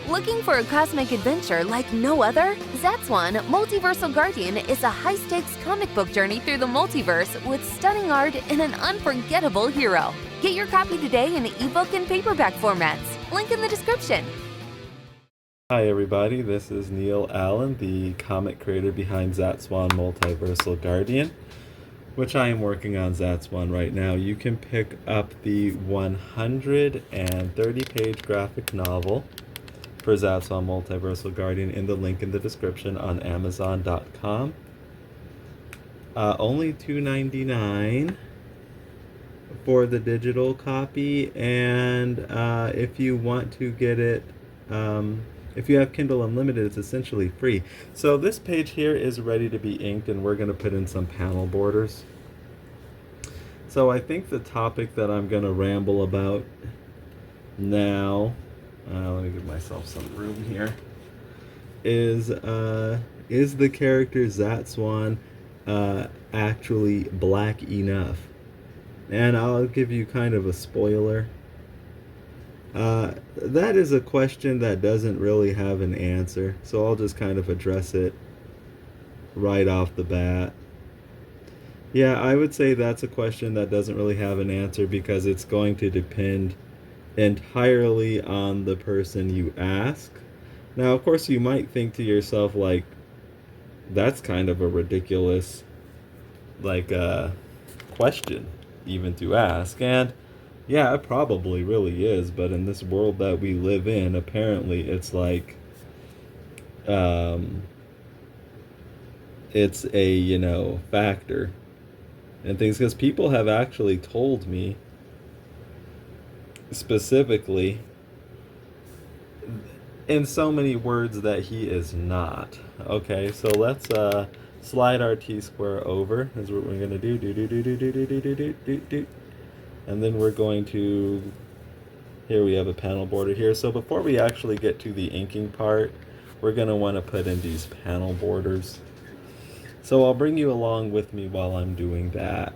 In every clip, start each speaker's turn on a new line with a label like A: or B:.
A: Looking for a cosmic adventure like no other? Zatswan, Multiversal Guardian is a high-stakes comic book journey through the multiverse with stunning art and an unforgettable hero. Get your copy today in ebook and paperback formats. Link in the description.
B: Hi everybody, this is Neil Allen, the comic creator behind Zatswan Multiversal Guardian, which I am working on Zatswan right now. You can pick up the 130-page graphic novel for Zatswan Multiversal Guardian in the link in the description on Amazon.com. Only $2.99 for the digital copy, and if you want to get it, if you have Kindle Unlimited, it's essentially free. So this page here is ready to be inked, and we're going to put in some panel borders. So I think the topic that I'm going to ramble about now, let me give myself some room here, is the character Zatswan actually black enough? And I'll give you kind of a spoiler. That is a question that doesn't really have an answer, so I'll just kind of address it right off the bat. Yeah, I would say that's a question that doesn't really have an answer because it's going to depend entirely on the person you ask. Now, of course, you might think to yourself, like, that's kind of a ridiculous, like, question even to ask. And yeah, it probably really is, but in this world that we live in, apparently it's like, it's a, factor and things, because people have actually told me specifically in so many words that he is not. Okay, so let's slide our T-square over. Is what we're gonna do. And then we're going to, here we have a panel border here. So before we actually get to the inking part, we're gonna want to put in these panel borders. So I'll bring you along with me while I'm doing that.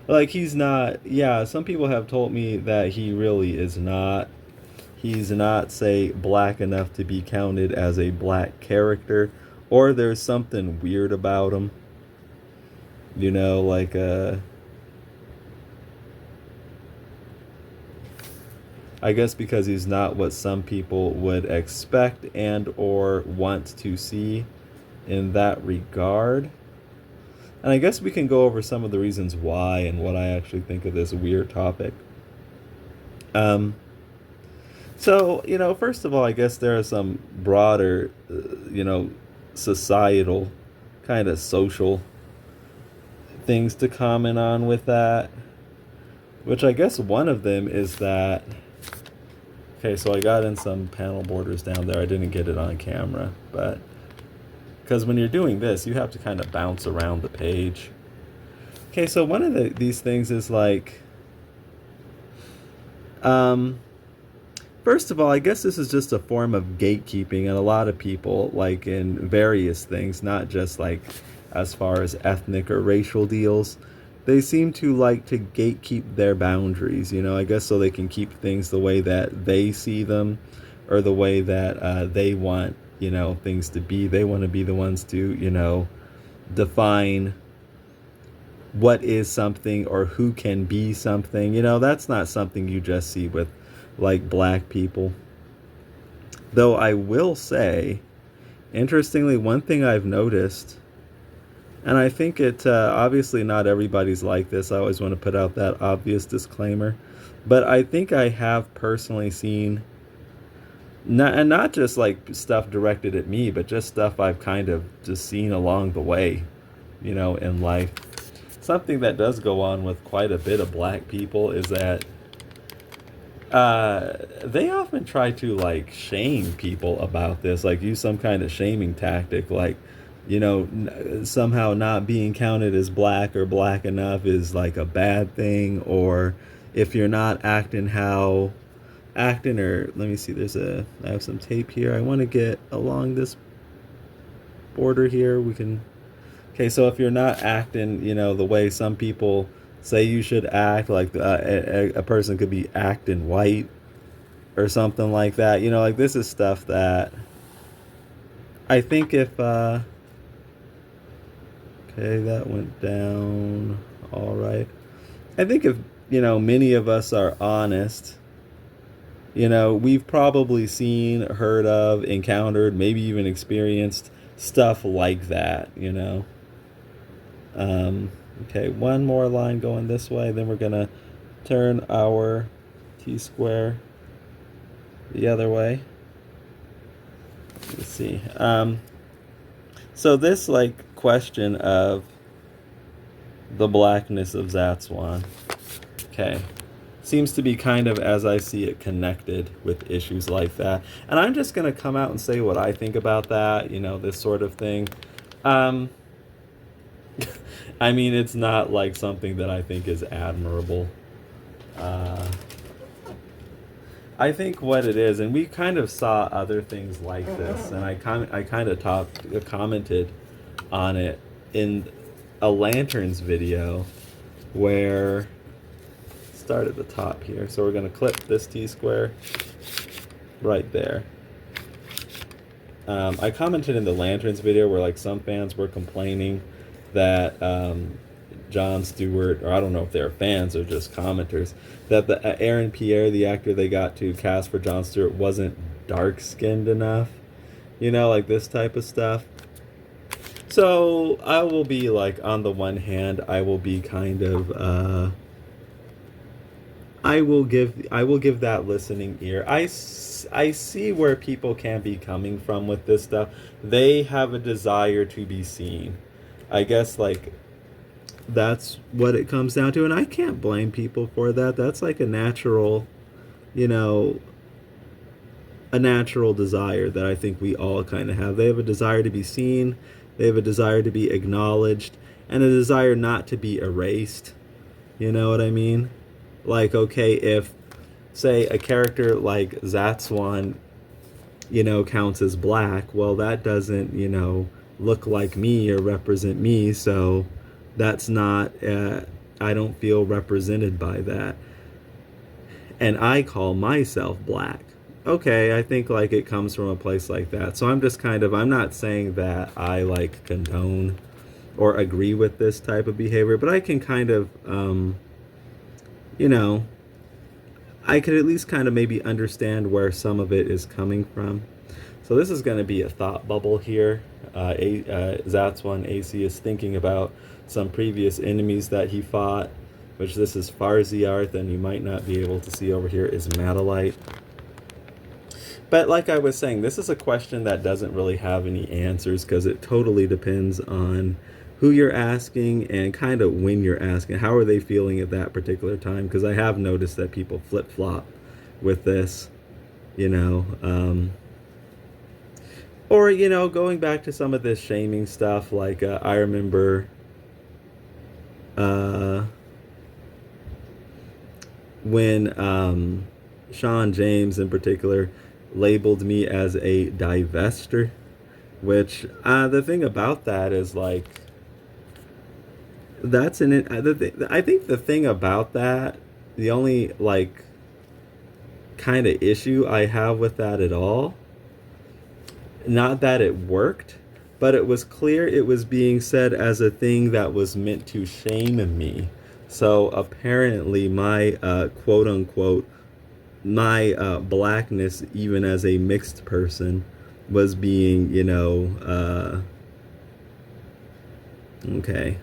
B: Like, he's not, yeah, some people have told me that he really is not. He's not, say, black enough to be counted as a black character, or there's something weird about him. Like I guess because he's not what some people would expect and or want to see in that regard. And I guess we can go over some of the reasons why and what I actually think of this weird topic. So, first of all, I guess there are some broader, societal, kind of social things to comment on with that. Which I guess one of them is that, okay, so I got in some panel borders down there. I didn't get it on camera, but because when you're doing this, you have to kind of bounce around the page. Okay, so one of these things is like, first of all, I guess this is just a form of gatekeeping, and a lot of people, like in various things, not just like as far as ethnic or racial deals, they seem to like to gatekeep their boundaries, I guess so they can keep things the way that they see them, or the way that they want, things to be. They want to be the ones to, define what is something or who can be something. That's not something you just see with, like, black people. Though I will say, interestingly, one thing I've noticed, and I think it, obviously not everybody's like this. I always want to put out that obvious disclaimer. But I think I have personally seen, not just like stuff directed at me, but just stuff I've kind of just seen along the way, in life. Something that does go on with quite a bit of black people is that they often try to, like, shame people about this, like use some kind of shaming tactic, like, somehow not being counted as black or black enough is like a bad thing, or if you're not acting, or let me see, I have some tape here. I want to get along this border here. Okay, so if you're not acting, the way some people say you should act, like a person could be acting white, or something like that. You know, like this is stuff that I think if okay, that went down all right. I think if, you know, many of us are honest, you know, we've probably seen, heard of, encountered, maybe even experienced stuff like that, you know. Um, okay, one more line going this way, then we're going to turn our T-square the other way. Let's see. So this, like, question of the blackness of Zatswan, okay, seems to be kind of, as I see it, connected with issues like that. And I'm just going to come out and say what I think about that, you know, this sort of thing. Um, I mean, it's not like something that I think is admirable. Uh, I think what it is, and we kind of saw other things like this, and I kind of commented on it in a lanterns video where start at the top here. So we're going to clip this T-square right there. I commented in the lanterns video where like some fans were complaining that Jon Stewart, or I don't know if they're fans or just commenters, that the Aaron Pierre, the actor they got to cast for Jon Stewart, wasn't dark-skinned enough. You know, like this type of stuff. So I will be like, on the one hand, I will be kind of I will give that listening ear. I see where people can be coming from with this stuff. They have a desire to be seen. I guess like that's what it comes down to, and I can't blame people for that. That's like a natural, you know, a natural desire that I think we all kind of have. They have a desire to be seen, they have a desire to be acknowledged, and a desire not to be erased. You know what I mean? Like, okay, if, say, a character like Zatswan, you know, counts as black, well, that doesn't, you know, look like me or represent me, so that's not, I don't feel represented by that. And I call myself black. Okay, I think, like, it comes from a place like that. So I'm just kind of, I'm not saying that I, like, condone or agree with this type of behavior, but I can kind of, you know, I could at least kind of maybe understand where some of it is coming from. So this is going to be a thought bubble here. Zatswan AC is thinking about some previous enemies that he fought, which this is Farziarth, and you might not be able to see over here is Madalite. But like I was saying, this is a question that doesn't really have any answers because it totally depends on who you're asking and kind of when you're asking. How are they feeling at that particular time? Because I have noticed that people flip-flop with this, you know. Or, you know, going back to some of this shaming stuff, like I remember when Sean James in particular labeled me as a divester, which the thing about that is like, that's an I think the thing about that, the only like kind of issue I have with that at all, not that it worked, but it was clear it was being said as a thing that was meant to shame me. So apparently my quote unquote my blackness, even as a mixed person, was being, you know, okay,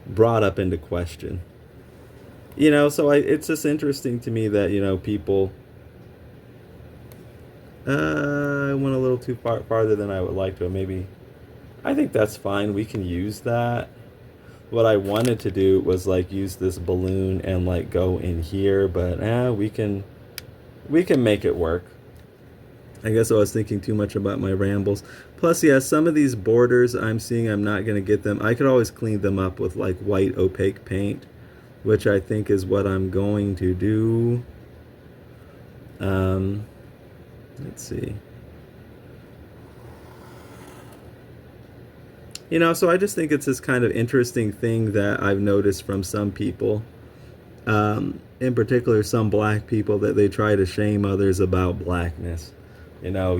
B: brought up into question. You know, so it's just interesting to me that, you know, people, I went a little too farther than I would like to. Maybe, I think that's fine. We can use that. What I wanted to do was like use this balloon and like go in here, but we can make it work. I guess I was thinking too much about my rambles. Plus, yeah, some of these borders I'm seeing, I'm not going to get them. I could always clean them up with like white opaque paint, which I think is what I'm going to do. Let's see. You know, so I just think it's this kind of interesting thing that I've noticed from some people. in particular some black people, that they try to shame others about blackness. You know,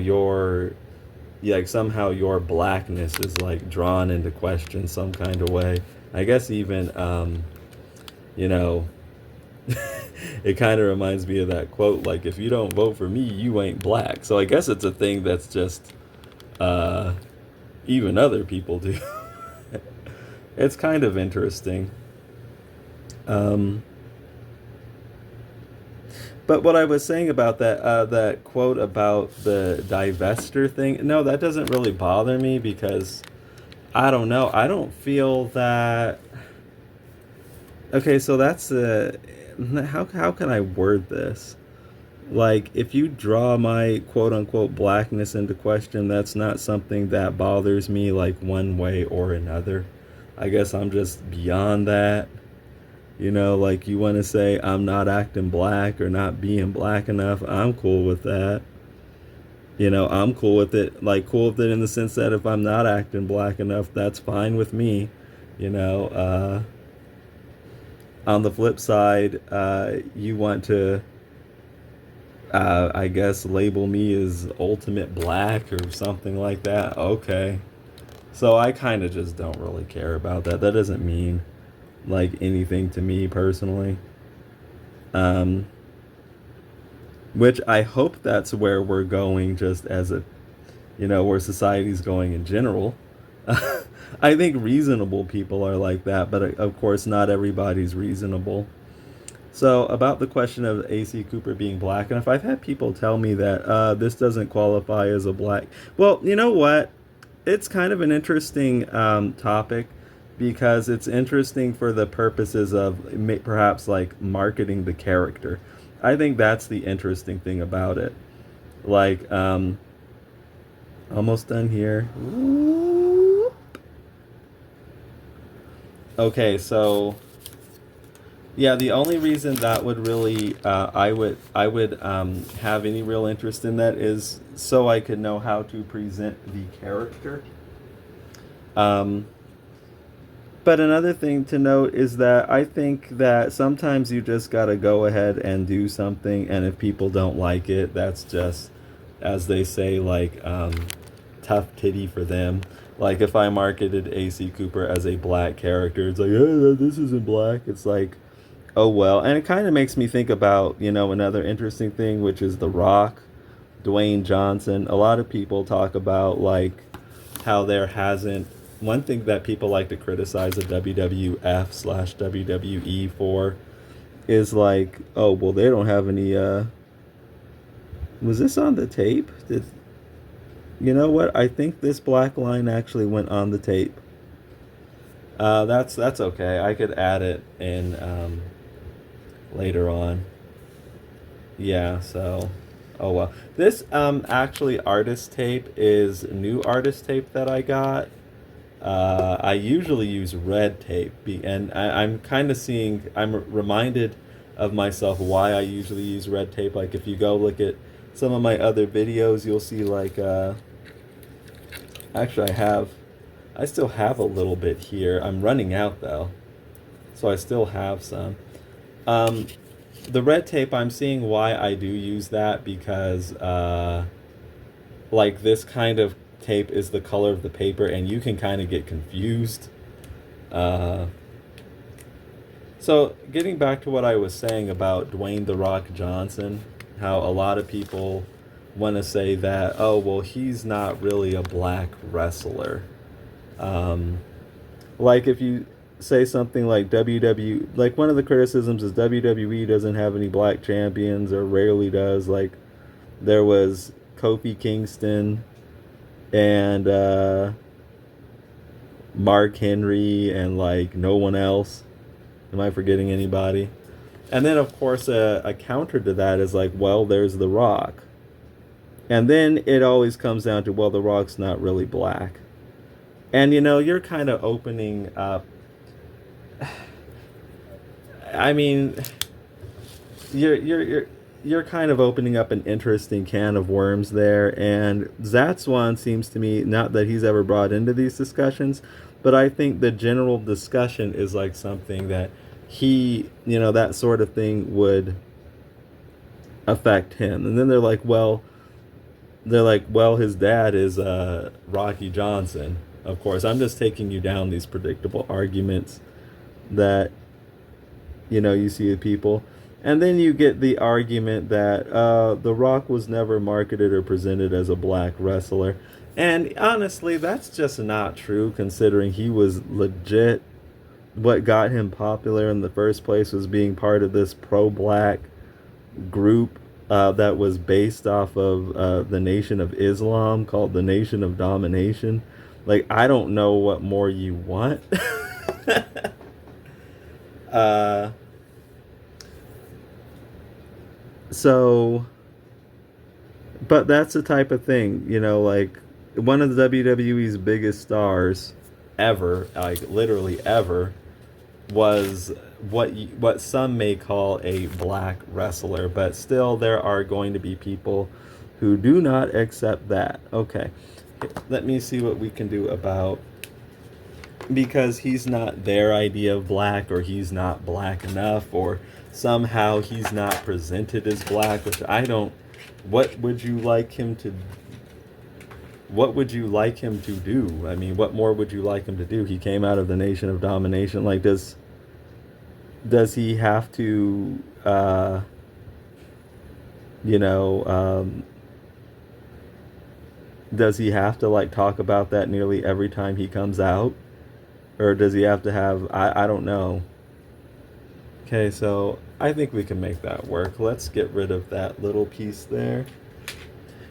B: like somehow your blackness is like drawn into question some kind of way. I guess even you know, it kind of reminds me of that quote, like, if you don't vote for me, you ain't black. So I guess it's a thing that's just uh even other people do. It's kind of interesting. um But what I was saying about that quote about the divester thing, no, that doesn't really bother me because I don't know. I don't feel that. Okay, so that's how can I word this? Like, if you draw my quote unquote blackness into question, that's not something that bothers me like one way or another. I guess I'm just beyond that. You know, like, you want to say I'm not acting black or not being black enough, I'm cool with that. You know, I'm cool with it. Like, cool with it in the sense that if I'm not acting black enough, that's fine with me. You know, on the flip side, you want to, I guess, label me as ultimate black or something like that. Okay. So I kind of just don't really care about that. That doesn't mean like anything to me personally. Um, which I hope that's where we're going, just as a, where society's going in general. I think reasonable people are like that, but of course, not everybody's reasonable. So, about the question of AC Cooper being black, and if I've had people tell me that this doesn't qualify as a black, well, you know what? It's kind of an interesting topic, because it's interesting for the purposes of perhaps like marketing the character. I think that's the interesting thing about it. Like, almost done here. Okay, so yeah, the only reason that would really I would have any real interest in that is so I could know how to present the character. Um, but another thing to note is that I think that sometimes you just gotta go ahead and do something, and if people don't like it, that's just, as they say, like, tough titty for them. Like, if I marketed AC Cooper as a black character, it's like, hey, this isn't black. It's like, oh well. And it kind of makes me think about, another interesting thing, which is The Rock, Dwayne Johnson. A lot of people talk about, like, how there hasn't, one thing that people like to criticize the WWF slash WWE for is like, oh, well, they don't have any, was this on the tape? You know what? I think this black line actually went on the tape. That's okay. I could add it in later on. Yeah, so, oh well. This actually artist tape is new artist tape that I got. I usually use red tape, and I'm kind of I'm reminded of myself why I usually use red tape. Like, if you go look at some of my other videos, you'll see, like, actually I still have a little bit here. I'm running out though, so I still have some. Um, the red tape, I'm seeing why I do use that, because like, this kind of tape is the color of the paper, and you can kind of get confused. Uh, so getting back to what I was saying about Dwayne "The Rock" Johnson, how a lot of people want to say that, oh well, he's not really a black wrestler. Um, like, if you say something like like, one of the criticisms is WWE doesn't have any black champions, or rarely does. Like, there was Kofi Kingston and Mark Henry, and like no one else. Am I forgetting anybody? And then, of course, a counter to that is like, well, there's The Rock. And then it always comes down to, well, The Rock's not really black. And, you're kind of opening up. I mean, you're kind of opening up an interesting can of worms there. And Zatswan seems to me, not that he's ever brought into these discussions, but I think the general discussion is like something that that sort of thing would affect him. And then they're like, well, his dad is Rocky Johnson. Of course, I'm just taking you down these predictable arguments that you see with people. And then you get the argument that The Rock was never marketed or presented as a black wrestler. And honestly, that's just not true, considering he was legit. What got him popular in the first place was being part of this pro-black group that was based off of the Nation of Islam, called the Nation of Domination. Like, I don't know what more you want. uh, so, but that's the type of thing, like one of the WWE's biggest stars ever, like literally ever, was what some may call a black wrestler, but still there are going to be people who do not accept that. Okay, let me see what we can do about, because he's not their idea of black, or he's not black enough, or somehow he's not presented as black, which I don't. What would you like him to do? I mean, what more would you like him to do? He came out of the Nation of Domination. Like, does he have to does he have to like talk about that nearly every time he comes out? Or does he have to have, I don't know. Okay, so I think we can make that work. Let's get rid of that little piece there.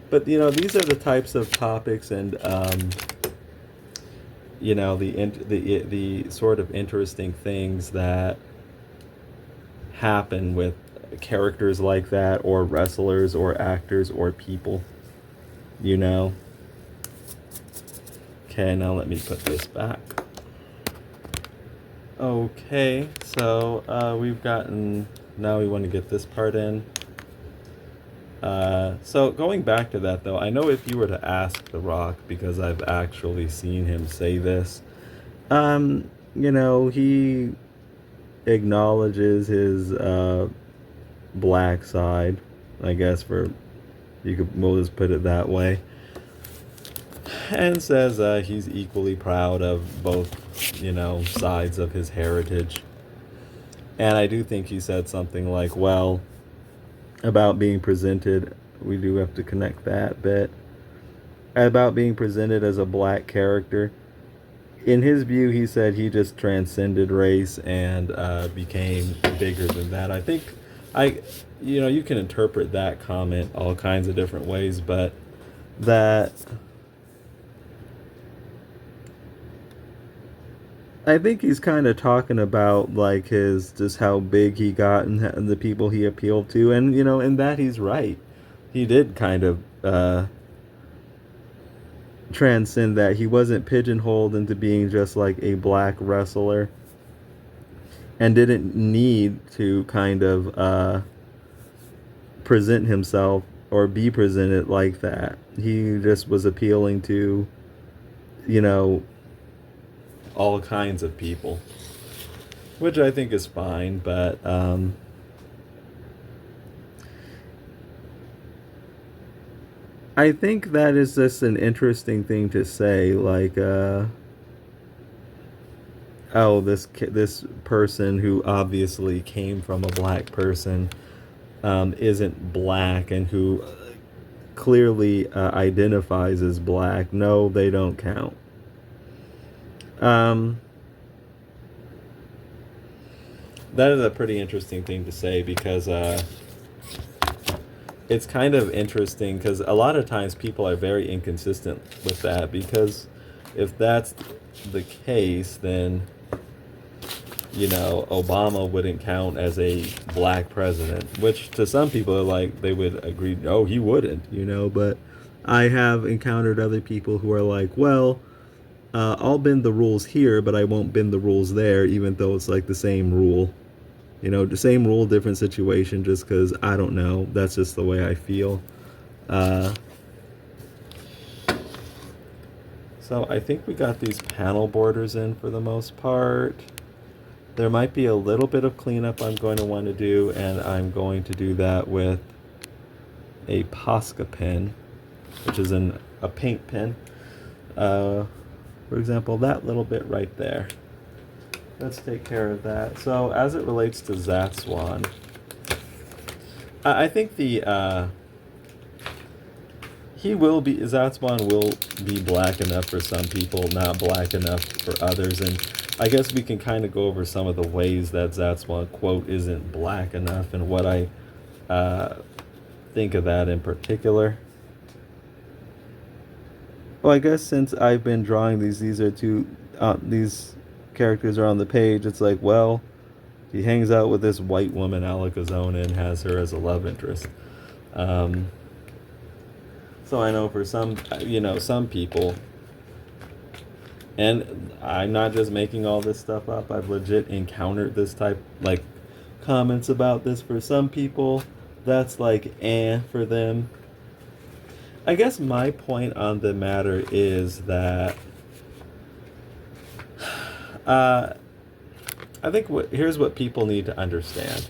B: But these are the types of topics and the sort of interesting things that happen with characters like that, or wrestlers, or actors, or people. Okay, now let me put this back. Okay, so we've gotten, now we want to get this part in. So going back to that though, I know if you were to ask The Rock, because I've actually seen him say this, he acknowledges his black side, I guess, we'll just put it that way, and says he's equally proud of both, sides of his heritage. And I do think he said something like, well, about being presented, we do have to connect that bit, about being presented as a black character. In his view, he said he just transcended race and became bigger than that. I think you can interpret that comment all kinds of different ways, but that, I think he's kind of talking about like just how big he got and the people he appealed to, and in that he's right. He did kind of transcend that. He wasn't pigeonholed into being just like a black wrestler, and didn't need to kind of present himself or be presented like that. He just was appealing to, all kinds of people, which I think is fine, but I think that is just an interesting thing to say, like, oh, this person who obviously came from a black person isn't black, and who clearly identifies as black. No, they don't count. That is a pretty interesting thing to say, because it's kind of interesting, because a lot of times people are very inconsistent with that, because if that's the case, then Obama wouldn't count as a black president, which to some people are like, they would agree, no, he wouldn't, but I have encountered other people who are like, well, I'll bend the rules here, but I won't bend the rules there, even though it's like the same rule. The same rule, different situation, just because, I don't know, that's just the way I feel. So I think we got these panel borders in for the most part. There might be a little bit of cleanup I'm going to want to do, and I'm going to do that with a Posca pen, which is a paint pen. For example, that little bit right there. Let's take care of that. So as it relates to Zatswan, I think Zatswan will be black enough for some people, not black enough for others, and I guess we can kind of go over some of the ways that Zatswan, quote, isn't black enough, and what I think of that in particular. Well, I guess since I've been drawing these characters are on the page, it's like, well, he hangs out with this white woman, Alakazona, and has her as a love interest. So I know for some people, and I'm not just making all this stuff up, I've legit encountered this type, like, comments about this. For some people, that's like, for them. I guess my point on the matter is that I think here's what people need to understand.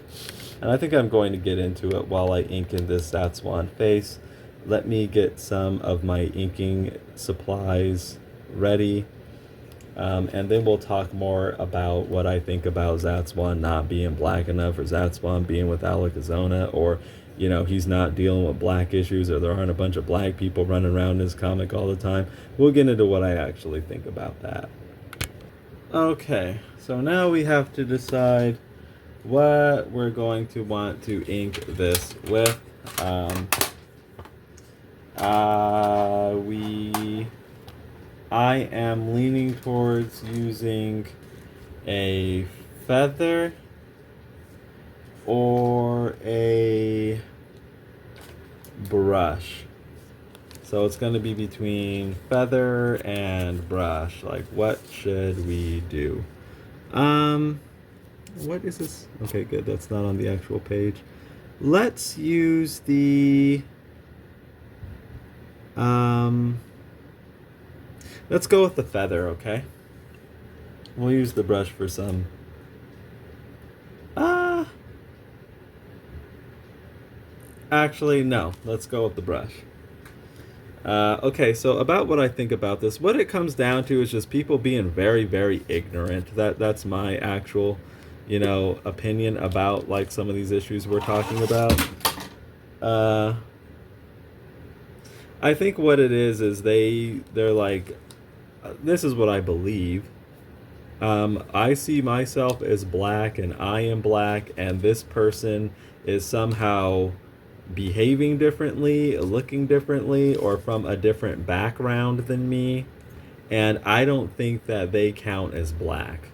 B: And I think I'm going to get into it while I ink in this Zatswan face. Let me get some of my inking supplies ready. And then we'll talk more about what I think about Zatswan not being black enough, or Zatswan being with Alakazona, or, he's not dealing with black issues, or there aren't a bunch of black people running around in his comic all the time. We'll get into what I actually think about that. Okay, so now we have to decide what we're going to want to ink this with. I am leaning towards using a feather or a brush. So it's going to be between feather and brush. Like, what should we do? What is this? Okay, good. That's not on the actual page. Let's use the... let's go with the feather, okay? We'll use the brush for some... Actually, no. Let's go with the brush. Okay, so about what I think about this, what it comes down to is just people being very, very ignorant. That's my actual, opinion about, like, some of these issues we're talking about. I think what it is they're like, this is what I believe. I see myself as black, and I am black, and this person is somehow behaving differently, looking differently, or from a different background than me, and I don't think that they count as black.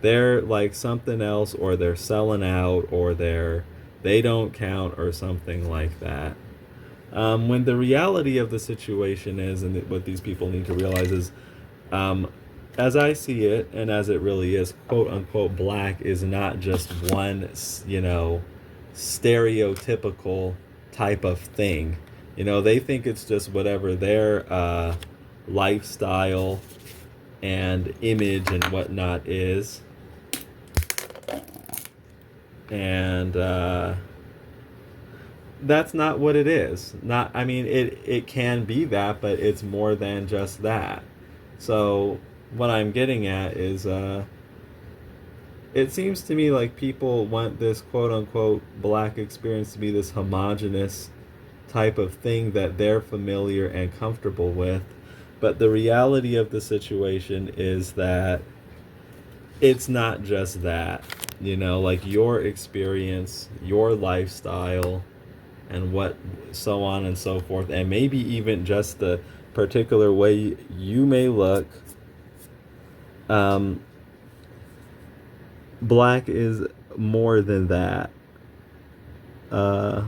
B: They're like something else, or they're selling out, or they don't count, or something like that. When the reality of the situation is, and what these people need to realize is, as I see it, and as it really is, quote unquote, black is not just one, stereotypical type of thing. They think it's just whatever their lifestyle and image and whatnot is. And that's not what it is. It can be that, but it's more than just that. So what I'm getting at is it seems to me like people want this quote-unquote black experience to be this homogenous type of thing that they're familiar and comfortable with. But the reality of the situation is that it's not just that. Like your experience, your lifestyle, and so on and so forth, and maybe even just the particular way you may look. Black is more than that. Okay,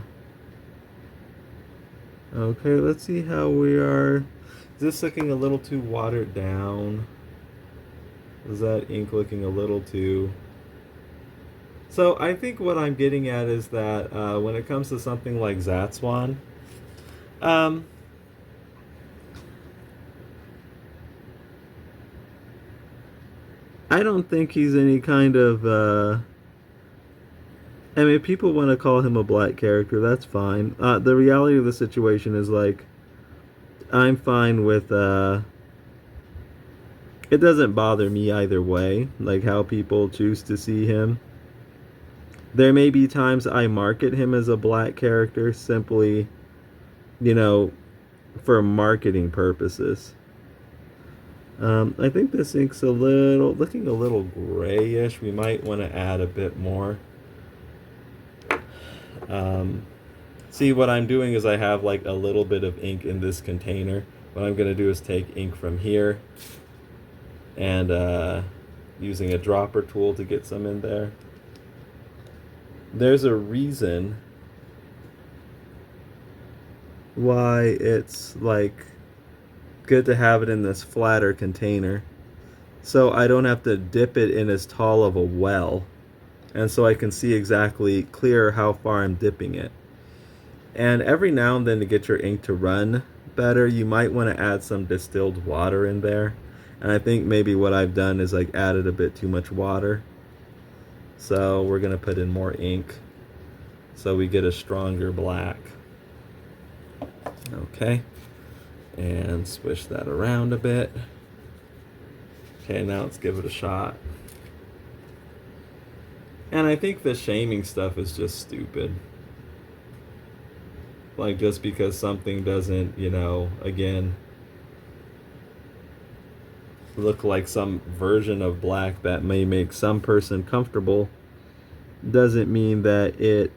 B: let's see how we are. Is this looking a little too watered down? Is that ink looking a little too... So I think what I'm getting at is that when it comes to something like Zatswan, I don't think he's any kind of I mean, if people want to call him a black character, that's fine. The reality of the situation is like I'm fine with it doesn't bother me either way, like how people choose to see him. There may be times I market him as a black character simply, you know, for marketing purposes. I think this ink's looking a little grayish. We might want to add a bit more. Um, See, what I'm doing is I have like a little bit of ink in this container. What I'm going to do is take ink from here and using a dropper tool to get some in there. There's a reason why it's like good to have it in this flatter container, so I don't have to dip it in as tall of a well, and so I can see exactly clear how far I'm dipping it. And every now and then, to get your ink to run better, you might want to add some distilled water in there. And I think maybe what I've done is like added a bit too much water. So we're going to put in more ink so we get a stronger black. Okay. And swish that around a bit. Okay, now let's give it a shot. And I think the shaming stuff is just stupid. Like, just because something doesn't, again, look like some version of black that may make some person comfortable, doesn't mean that it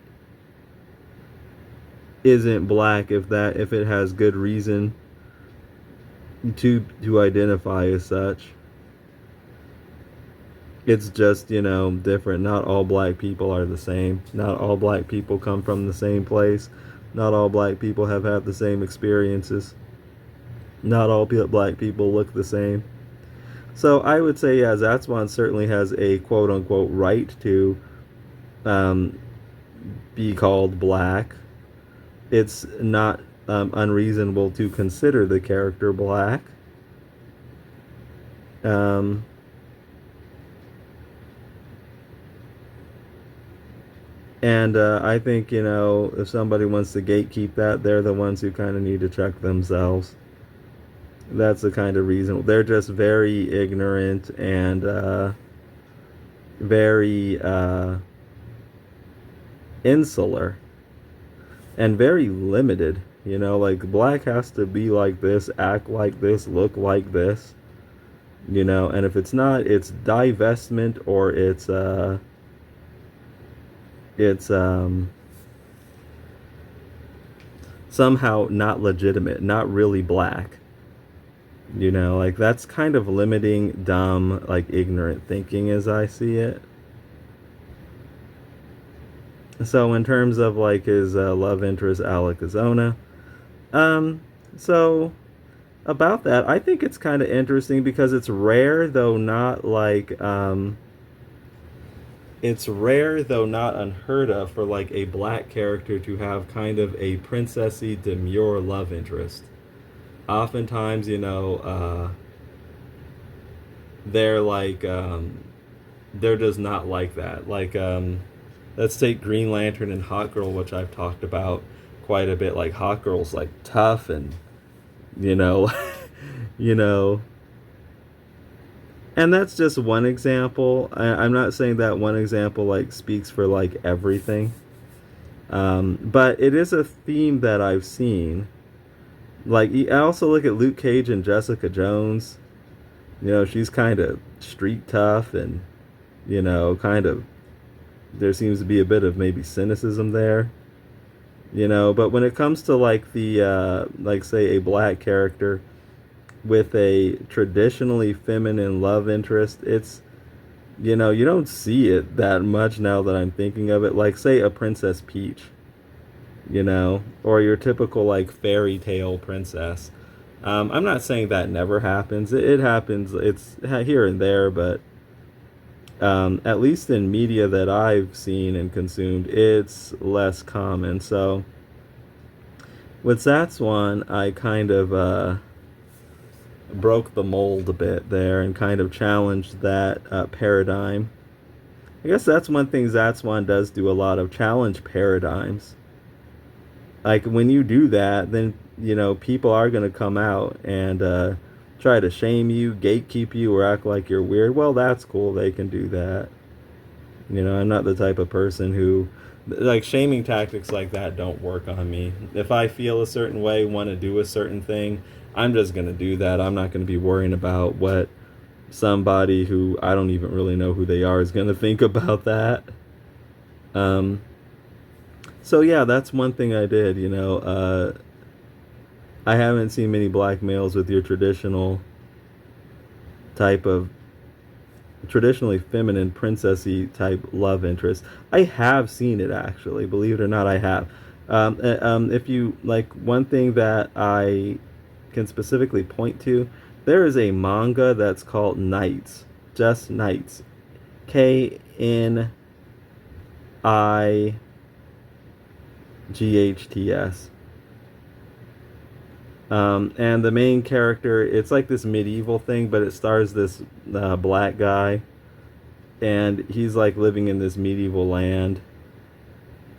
B: isn't black if it has good reason to identify as such. It's just, different. Not all black people are the same. Not all black people come from the same place. Not all black people have had the same experiences. Not all black people look the same. So I would say, yeah, Zatswan certainly has a quote-unquote right to be called black. It's not unreasonable to consider the character black. And I think, if somebody wants to gatekeep that, they're the ones who kind of need to check themselves. That's the kind of reason. They're just very ignorant and very insular and very limited. Like, black has to be like this, act like this, look like this. And if it's not, it's divestment, or it's somehow not legitimate, not really black. Like, that's kind of limiting, dumb, like ignorant thinking as I see it. So in terms of like his love interest, Alakazona, so about that, I think it's kind of interesting because it's rare, though not like it's rare, though not unheard of, for like a black character to have kind of a princessy, demure love interest. Oftentimes, they're like they're just not like that. Like, let's take Green Lantern and Hot Girl, which I've talked about quite a bit. Like, Hot Girl's like tough and you know you know and that's just one example. I'm not saying that one example like speaks for like everything, but it is a theme that I've seen. Like, I also look at Luke Cage and Jessica Jones. She's kind of street tough, and kind of, there seems to be a bit of maybe cynicism there. But when it comes to like the like, say, a black character with a traditionally feminine love interest, it's, you don't see it that much now that I'm thinking of it. Like, say, a Princess Peach, or your typical like fairy tale princess. I'm not saying that never happens. It happens. It's here and there, but at least in media that I've seen and consumed, it's less common. So with Zatswan, I kind of broke the mold a bit there and kind of challenged that paradigm. I guess that's one thing Zatswan does do a lot of, challenge paradigms. Like when you do that, then people are going to come out and try to shame you, gatekeep you, or act like you're weird. Well, that's cool. They can do that. I'm not the type of person who, like, shaming tactics like that don't work on me. If I feel a certain way, want to do a certain thing, I'm just going to do that. I'm not going to be worrying about what somebody who I don't even really know who they are is going to think about that. So yeah, that's one thing I did, I haven't seen many black males with your type of traditionally feminine princessy type love interest. I have seen it, actually, believe it or not. I have. If you like, one thing that I can specifically point to, there is a manga that's called Knights, just Knights, KNIGHTS. And the main character, it's like this medieval thing, but it stars this black guy, and he's like living in this medieval land.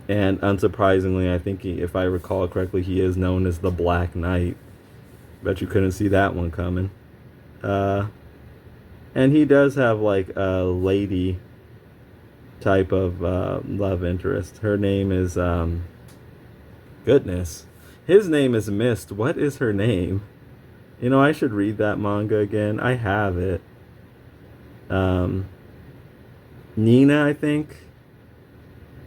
B: And unsurprisingly, I think if I recall correctly, he is known as the Black Knight. Bet you couldn't see that one coming. And he does have like a lady type of love interest. Her name is goodness. His name is Mist. What is her name? I should read that manga again. I have it. Nina, I think.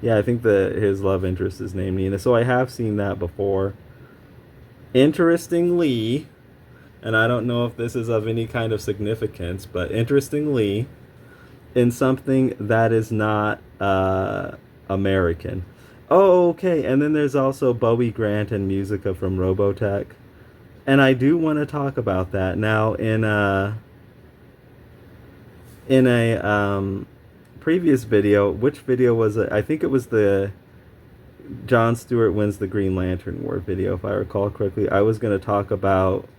B: Yeah, I think his love interest is named Nina. So I have seen that before. Interestingly, and I don't know if this is of any kind of significance, but interestingly, in something that is not American. Oh, okay. And then there's also Bowie Grant and Musica from Robotech. And I do want to talk about that. Now, in a previous video, which video was it? I think it was the Jon Stewart wins the Green Lantern War video, if I recall correctly. I was going to talk about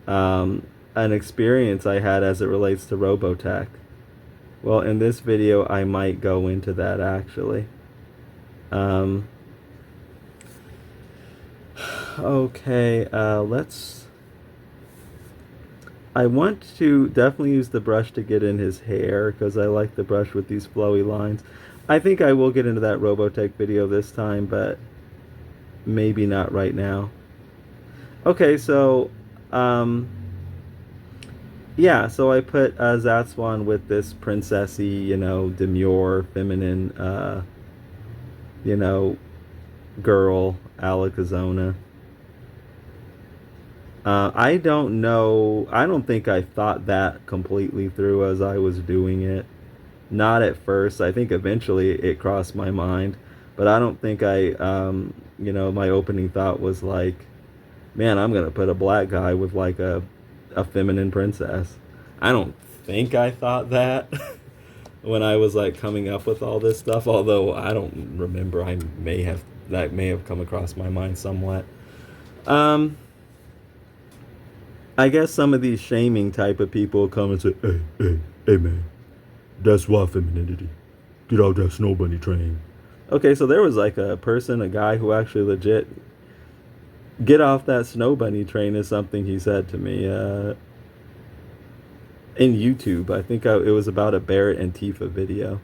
B: an experience I had as it relates to Robotech. Well, in this video, I might go into that, actually. Okay, I want to definitely use the brush to get in his hair, because I like the brush with these flowy lines. I think I will get into that Robotech video this time, but maybe not right now. Okay, so, yeah, so I put Zatswan with this princessy, demure, feminine, girl, Alakazona. I don't know. I don't think I thought that completely through as I was doing it. Not at first. I think eventually it crossed my mind. But I don't think my opening thought was like, man, I'm going to put a black guy with like a feminine princess. I don't think I thought that when I was like coming up with all this stuff. Although I don't remember. That may have come across my mind somewhat. I guess some of these shaming type of people come and say, hey man, that's why femininity. Get out that snow bunny train. Okay, so there was like a guy who actually legit, get off that snow bunny train is something he said to me in YouTube. I think it was about a Barrett and Tifa video.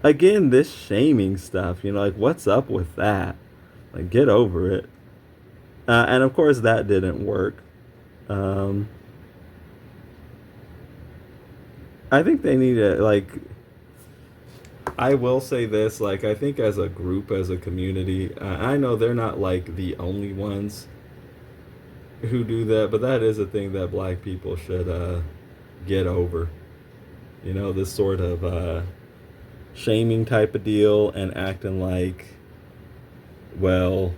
B: Again, this shaming stuff, like, what's up with that? Like, get over it. And of course that didn't work. I think they need to, like, I will say this, like, I think as a group, as a community, I know they're not like the only ones who do that, but that is a thing that black people should get over. This sort of shaming type of deal, and acting like, well,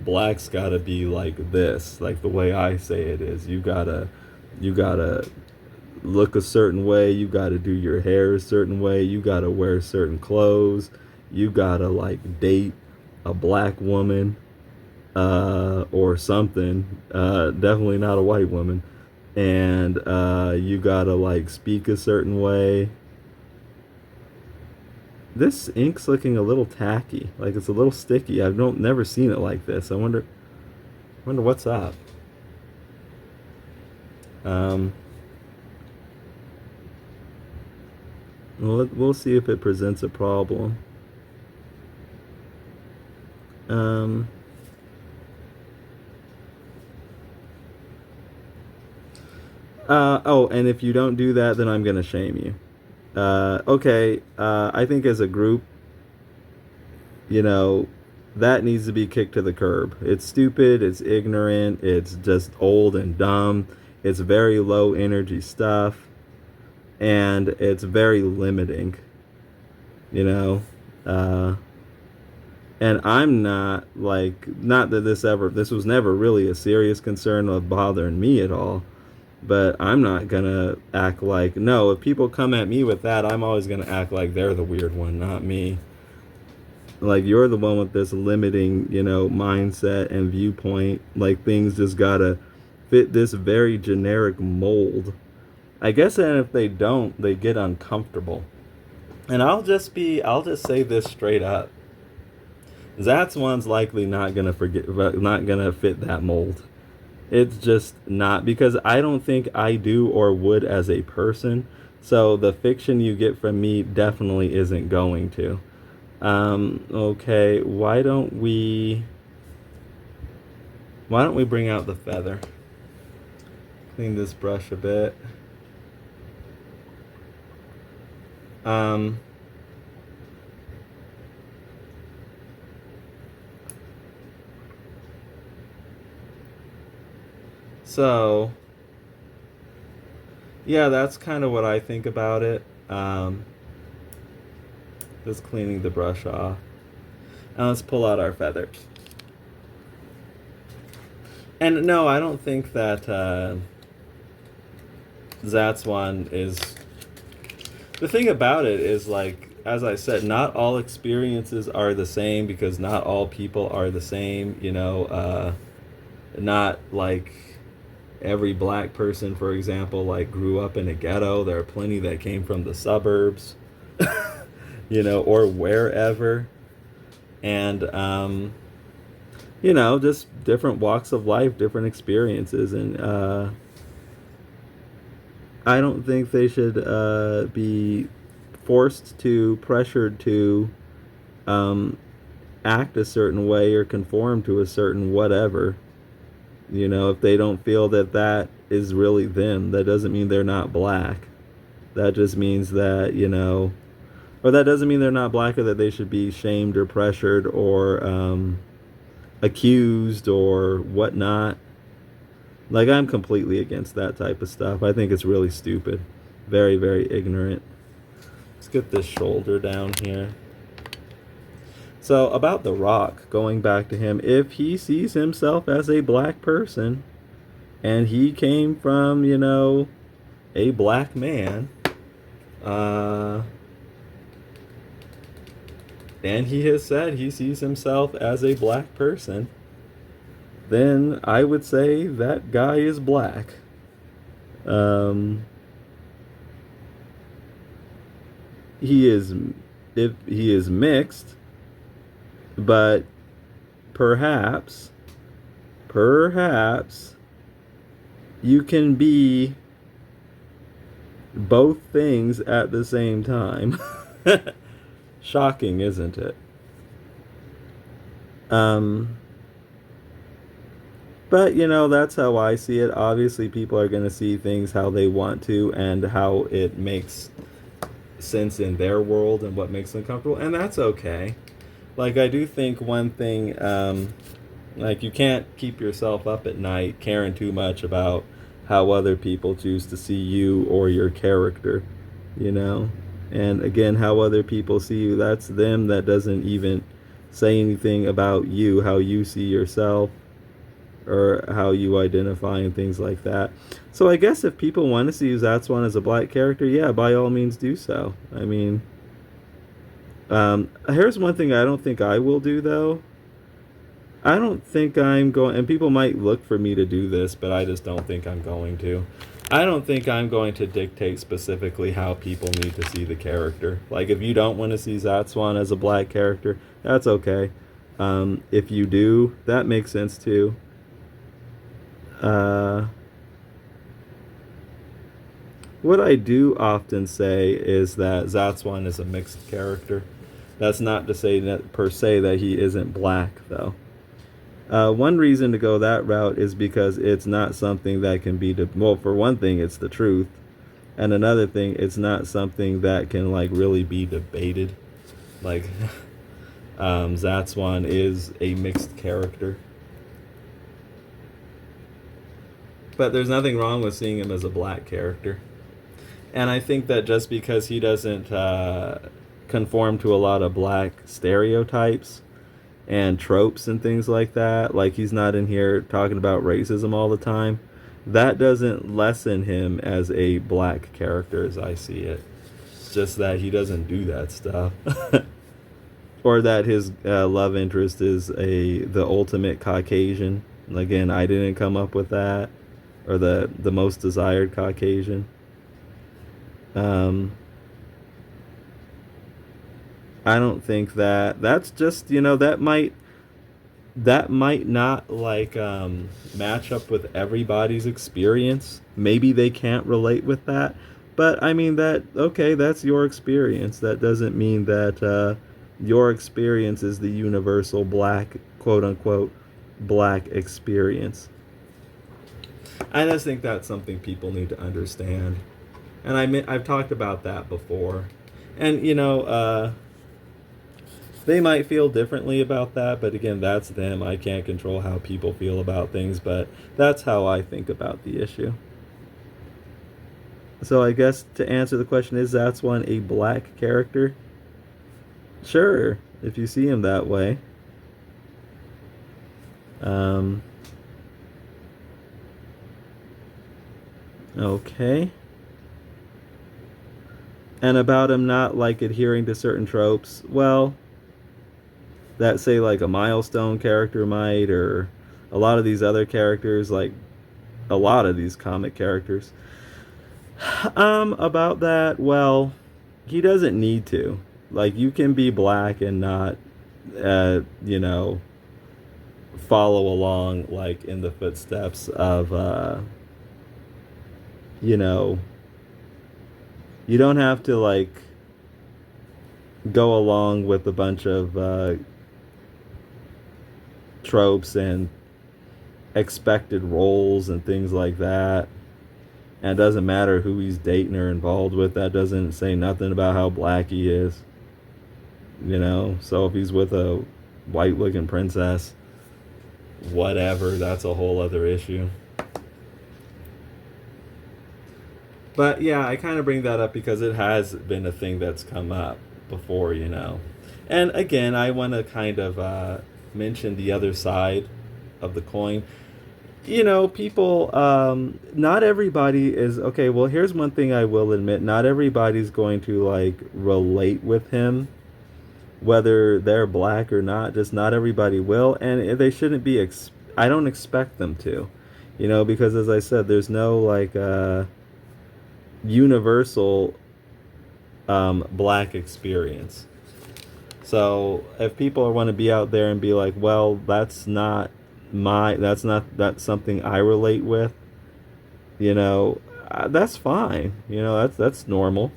B: black's gotta be like this, like the way I say it is. You gotta look a certain way, you gotta do your hair a certain way, you gotta wear certain clothes, you gotta like date a black woman or something, definitely not a white woman. and you gotta like speak a certain way. This ink's looking a little tacky, like it's a little sticky. I've never seen it like this. I wonder what's up. Um, we'll see if it presents a problem. Um, oh, and if you don't do that, then I'm gonna shame you. Okay, I think as a group, you know, that needs to be kicked to the curb. It's stupid, it's ignorant, it's just old and dumb, it's very low energy stuff, and it's very limiting, you know? And I'm not like, not that this was never really a serious concern of bothering me at all, but I'm not gonna act like, no, if people come at me with that, I'm always gonna act like they're the weird one, not me. Like, you're the one with this limiting, mindset and viewpoint. Like, things just gotta fit this very generic mold. I guess then if they don't, they get uncomfortable. And I'll just say this straight up. Zatswan's likely not gonna fit that mold. It's just not, because I don't think I do or would as a person. So the fiction you get from me definitely isn't going to. Okay, why don't we bring out the feather? Clean this brush a bit. So, yeah, that's kind of what I think about it. Just cleaning the brush off. Now let's pull out our feather. And no, I don't think that Zatswan is... The thing about it is, like, as I said, not all experiences are the same, because not all people are the same, not like every black person, for example, like grew up in a ghetto. There are plenty that came from the suburbs, or wherever. And, just different walks of life, different experiences. And I don't think they should be pressured to act a certain way or conform to a certain whatever. If they don't feel that is really them, that doesn't mean they're not black. That just means that, or that doesn't mean they're not black, or that they should be shamed or pressured or accused or whatnot. Like, I'm completely against that type of stuff. I think it's really stupid. Very, very ignorant. Let's get this shoulder down here. So, about the Rock, going back to him, if he sees himself as a black person, and he came from, a black man, and he has said he sees himself as a black person, then I would say that guy is black. If he is mixed, but perhaps you can be both things at the same time. Shocking, isn't it? But, that's how I see it. Obviously, people are going to see things how they want to and how it makes sense in their world and what makes them comfortable, and that's okay. Like, I do think one thing, like, you can't keep yourself up at night caring too much about how other people choose to see you or your character, And again, how other people see you, that's them. That doesn't even say anything about you, how you see yourself, or how you identify and things like that. So I guess if people want to see Zatswan as a black character, yeah, by all means do so. I mean, here's one thing I don't think I will do, though. I don't think I'm going, and people might look for me to do this, but I just don't think I'm going to. I don't think I'm going to dictate specifically how people need to see the character. Like, if you don't want to see Zatswan as a black character, that's okay. If you do, that makes sense too. Uh, what I do often say is that Zatswan is a mixed character. That's not to say that per se that he isn't black, though. One reason to go that route is because it's not something that can be well, for one thing, it's the truth, and another thing, it's not something that can like really be debated. Like, Zatswan is a mixed character, but there's nothing wrong with seeing him as a black character. And I think that just because he doesn't conform to a lot of black stereotypes and tropes and things like that, like he's not in here talking about racism all the time, that doesn't lessen him as a black character as I see it. It's just that he doesn't do that stuff. Or that his love interest is the ultimate Caucasian. Again, I didn't come up with that. Or the most desired Caucasian. I don't think that's just, that might not like match up with everybody's experience. Maybe they can't relate with that, but I mean, that's your experience. That doesn't mean that your experience is the universal black, quote unquote, black experience. I just think that's something people need to understand, and I've talked about that before, and they might feel differently about that, but again, that's them. I can't control how people feel about things, but that's how I think about the issue. So I guess to answer the question, is Zatswan a black character? Sure, if you see him that way. Okay. And about him not like adhering to certain tropes, well, that say like a Milestone character might, or a lot of these other characters, like a lot of these comic characters. About that, well, he doesn't need to. Like, you can be black and not, follow along like in the footsteps of, you don't have to like go along with a bunch of tropes and expected roles and things like that. And it doesn't matter who he's dating or involved with. That doesn't say nothing about how black he is. So if he's with a white looking princess, whatever, that's a whole other issue. But yeah, I kind of bring that up because it has been a thing that's come up before, And again, I want to kind of mention the other side of the coin. People, not everybody is, okay, well, here's one thing I will admit. Not everybody's going to, like, relate with him, whether they're black or not. Just not everybody will, and they shouldn't be, I don't expect them to, because as I said, there's no, like, universal black experience. So if people want to be out there and be like, well, that's something I relate with, that's fine. That's normal.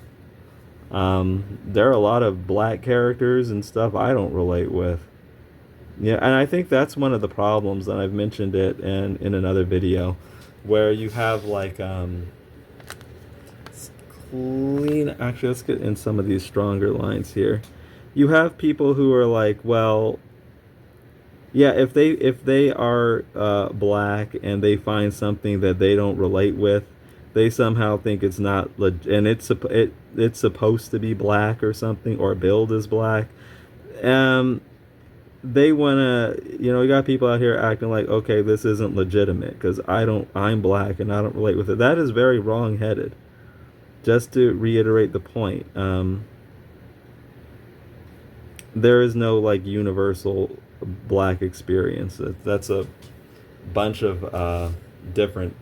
B: There are a lot of black characters and stuff I don't relate with. Yeah, and I think that's one of the problems, and I've mentioned it in another video, where you have like actually, let's get in some of these stronger lines here. You have people who are like, well, yeah, if they are black and they find something that they don't relate with, they somehow think it's not and it's supposed to be black or something, or billed as black. They wanna, you got people out here acting like, okay, this isn't legitimate because I'm black and I don't relate with it. That is very wrong-headed. Just to reiterate the point, there is no like universal black experience. That's a bunch of different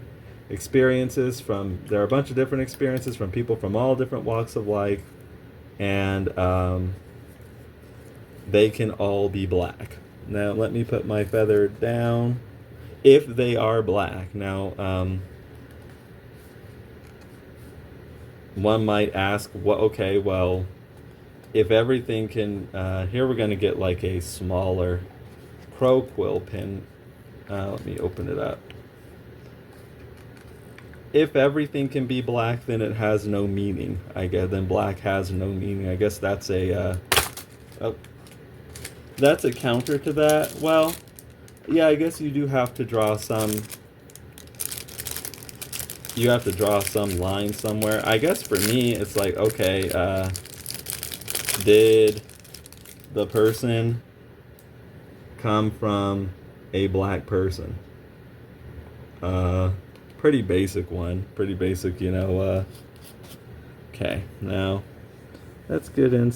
B: experiences from, there are a bunch of different experiences from people from all different walks of life, and they can all be black. Now let me put my feather down. If they are black. Now one might ask, well, okay, well, if everything can, here we're going to get like a smaller crow quill pin. Let me open it up. If everything can be black, then it has no meaning. I guess then black has no meaning. I guess that's a that's a counter to that. Well, yeah, I guess you do have to draw some. You have to draw some line somewhere. I guess for me, it's like, okay, did the person come from a black person? Pretty basic one. Pretty basic, you know. Okay, now let's get in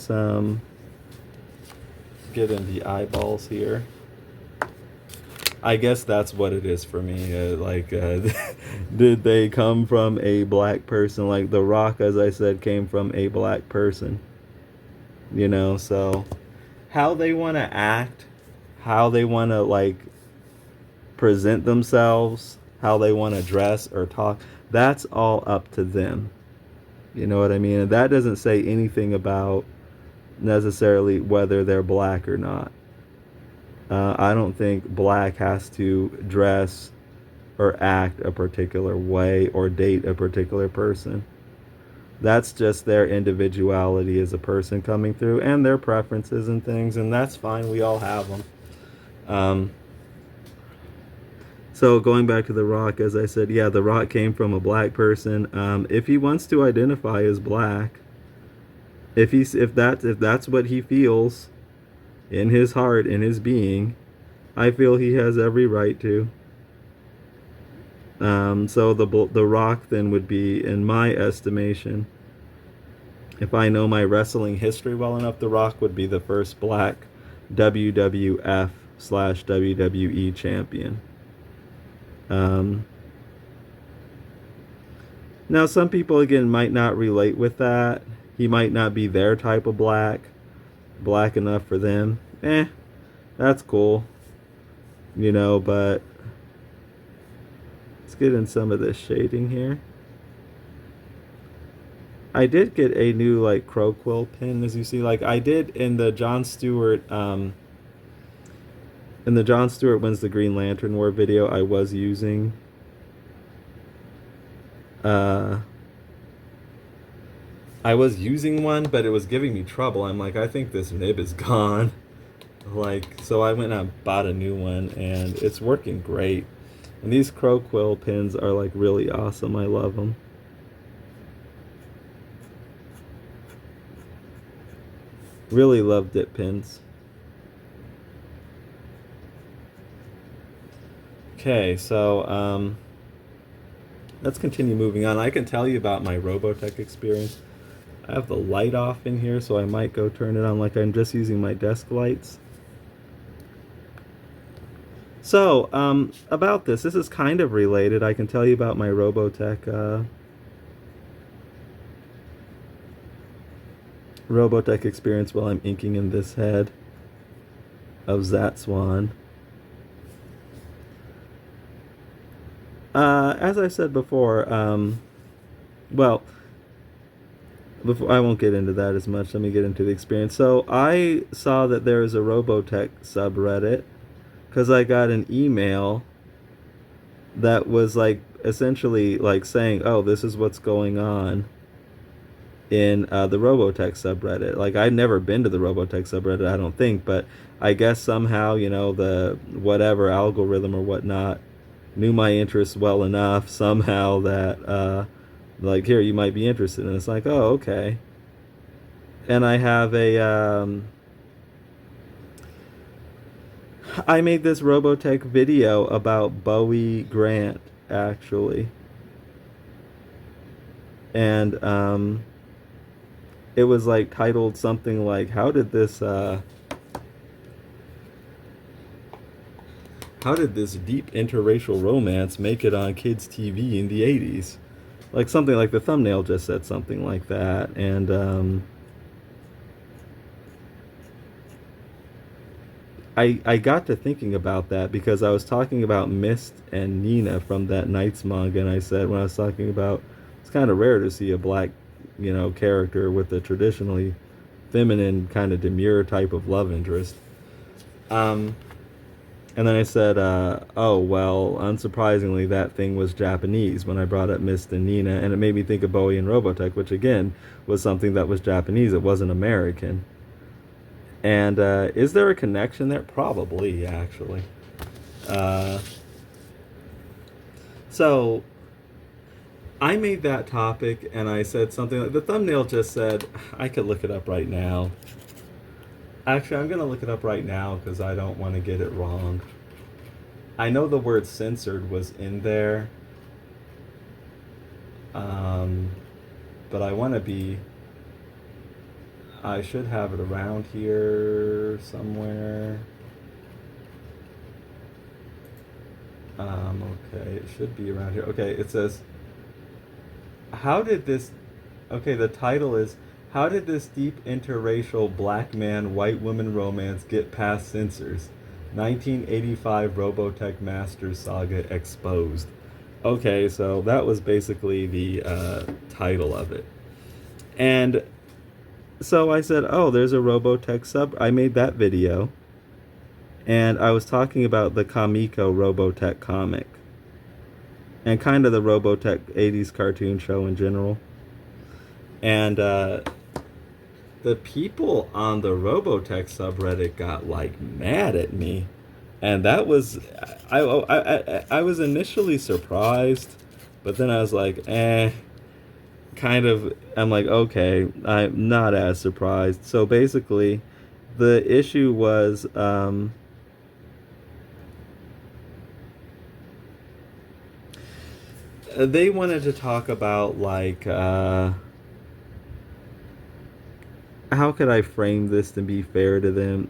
B: the eyeballs here. I guess that's what it is for me. Did they come from a black person? Like The Rock, as I said, came from a black person. You know, so how they want to act, how they want to like present themselves, how they want to dress or talk, that's all up to them. You know what I mean? And that doesn't say anything about necessarily whether they're black or not. I don't think black has to dress or act a particular way or date a particular person. That's just their individuality as a person coming through, and their preferences and things, and that's fine. We all have them. So going back to The Rock, as I said, yeah, The Rock came from a black person. If he wants to identify as black, if that's what he feels in his heart, in his being, I feel he has every right to. So the Rock then would be, in my estimation, if I know my wrestling history well enough, The Rock would be the first black WWF/WWE champion. Now some people again might not relate with that. He might not be their type of black enough for them. That's cool. You know, but let's get in some of this shading here. I did get a new like crow quill pin, as you see. Like I did in the Jon Stewart Wins the Green Lantern War video, I was using one, but it was giving me trouble. I'm like, I think this nib is gone. Like, so I went and bought a new one, and it's working great. And these crow quill pins are like really awesome. I love them. Really love dip pins. Okay, so let's continue moving on. I can tell you about my Robotech experience. I have the light off in here, so I might go turn it on like I'm just using my desk lights. So, about this is kind of related. I can tell you about my Robotech experience while I'm inking in this head of Zatswan. As I said before, well, before I won't get into that as much. Let me get into the experience. So I saw that there is a Robotech subreddit because I got an email that was like essentially like saying, "Oh, this is what's going on in the Robotech subreddit." Like I'd never been to the Robotech subreddit, I don't think, but I guess somehow, you know, the whatever algorithm or whatnot knew my interests well enough somehow that like, here, you might be interested. And it's like, oh, okay. And I have I made this Robotech video about Bowie Grant, actually. And it was like titled something like, how did this how did this deep interracial romance make it on kids' TV in the 80s? Like something like the thumbnail just said something like that. And I got to thinking about that because I was talking about Mist and Nina from that Knights manga, and I said when I was talking about it's kind of rare to see a black, character with a traditionally feminine kind of demure type of love interest. Um, and then I said, oh, well, unsurprisingly, that thing was Japanese when I brought up Mist and Nina, and it made me think of Bowie and Robotech, which again was something that was Japanese. It wasn't American. And is there a connection there? Probably, actually. Uh, so I made that topic and I said something like the thumbnail just said, I could look it up right now. Actually, I'm going to look it up right now because I don't want to get it wrong. I know the word censored was in there. But I want to be. I should have it around here somewhere. Okay, it should be around here. Okay, it says, how did this. Okay, the title is How Did This Deep Interracial Black Man White Woman Romance Get Past Censors? 1985 Robotech Masters Saga Exposed. Okay, so that was basically the title of it. And so I said, oh, there's a Robotech sub. I made that video. And I was talking about the Kamiko Robotech comic. And kind of the Robotech 80s cartoon show in general. And the people on the Robotech subreddit got like mad at me. And that was, I was initially surprised. But then I was like, kind of, I'm like, okay, I'm not as surprised. So basically, the issue was, they wanted to talk about, like, how could I frame this to be fair to them?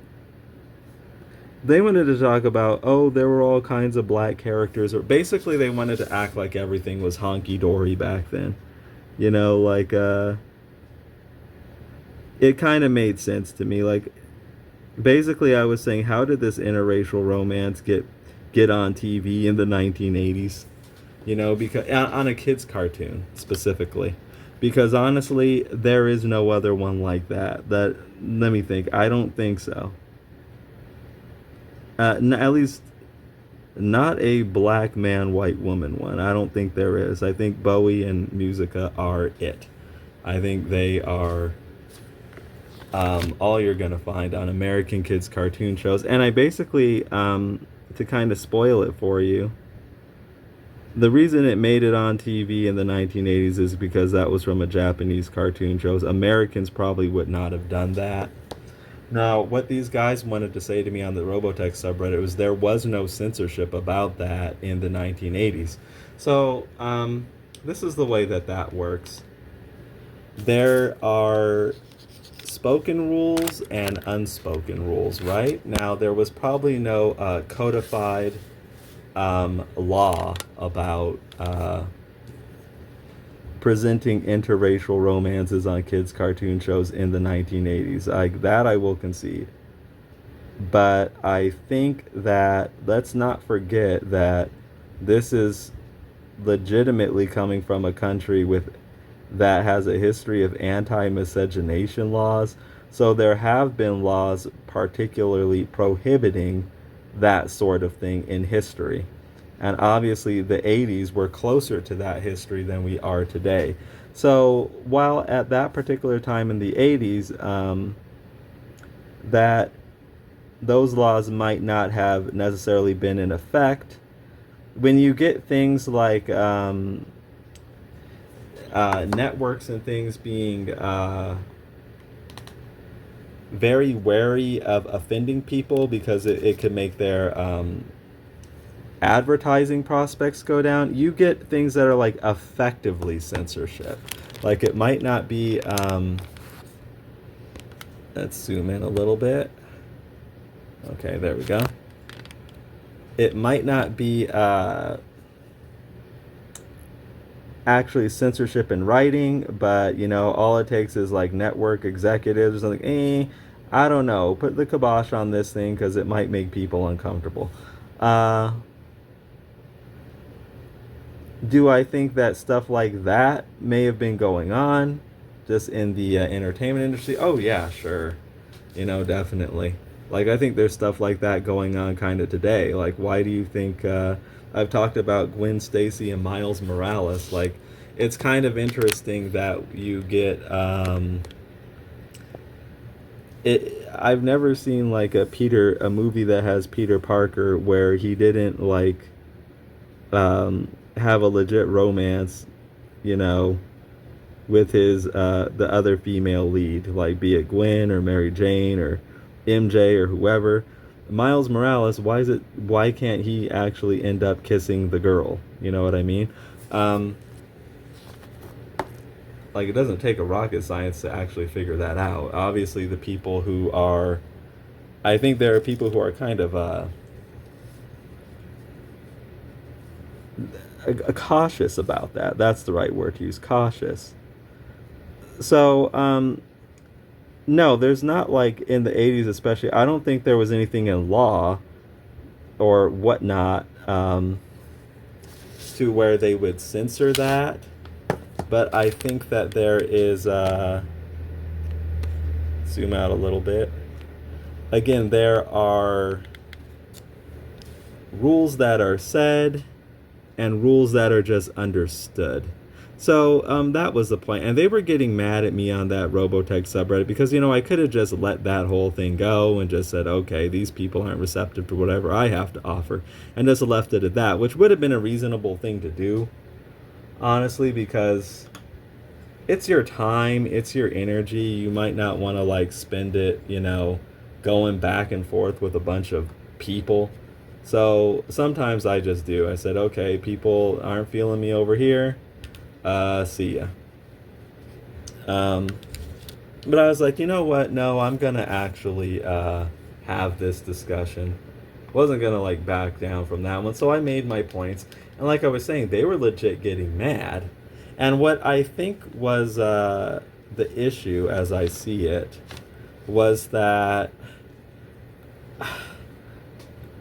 B: They wanted to talk about, oh, there were all kinds of black characters. Or basically, they wanted to act like everything was honky-dory back then. Like, it kind of made sense to me. Like, basically, I was saying, how did this interracial romance get on TV in the 1980s? Because on a kid's cartoon, specifically. Because honestly, there is no other one like that. Let me think. I don't think so. At least not a black man, white woman one. I don't think there is. I think Bowie and Musica are it. I think they are all you're going to find on American kids cartoon shows. And I basically, to kind of spoil it for you, the reason it made it on TV in the 1980s is because that was from a Japanese cartoon show. Americans probably would not have done that. Now, what these guys wanted to say to me on the Robotech subreddit was there was no censorship about that in the 1980s. So, this is the way that works. There are spoken rules and unspoken rules, right? Now, there was probably no codified law about presenting interracial romances on kids' cartoon shows in the 1980s. That I will concede. But I think that, let's not forget that this is legitimately coming from a country that has a history of anti-miscegenation laws. So there have been laws particularly prohibiting that sort of thing in history. And obviously the 80s were closer to that history than we are today. So while at that particular time in the 80s, that those laws might not have necessarily been in effect, when you get things like networks and things being very wary of offending people because it could make their advertising prospects go down, you get things that are like effectively censorship. Like it might not be let's zoom in a little bit. Okay, there we go. it might not be actually censorship in writing, but all it takes is like network executives or something. I don't know. Put the kibosh on this thing because it might make people uncomfortable. Uh, do I think that stuff like that may have been going on just in the entertainment industry? Oh, yeah, sure. Definitely. Like, I think there's stuff like that going on kind of today. Like, why do you think I've talked about Gwen Stacy and Miles Morales? Like, it's kind of interesting that you get I've never seen like a movie that has Peter Parker where he didn't like have a legit romance, you know, with his the other female lead, like be it Gwen or Mary Jane or MJ or whoever. Miles Morales, why can't he actually end up kissing the girl? You know what I mean? Um, like it doesn't take a rocket science to actually figure that out. Obviously, the people who are, I think there are people who are kind of cautious about that. That's the right word to use, cautious. So, no, there's not like in the 80s, especially. I don't think there was anything in law or whatnot to where they would censor that. But I think that there is, zoom out a little bit. Again, there are rules that are said and rules that are just understood. So that was the point. And they were getting mad at me on that Robotech subreddit because, I could have just let that whole thing go and just said, okay, these people aren't receptive to whatever I have to offer, and just left it at that, which would have been a reasonable thing to do, honestly, because it's your time, it's your energy. You might not want to like spend it, going back and forth with a bunch of people. So sometimes I just do. I said, okay, people aren't feeling me over here. See ya. But I was like, you know what? No, I'm gonna actually have this discussion. Wasn't gonna like back down from that one. So I made my points, and like I was saying, they were legit getting mad. And what I think was the issue, as I see it, was that,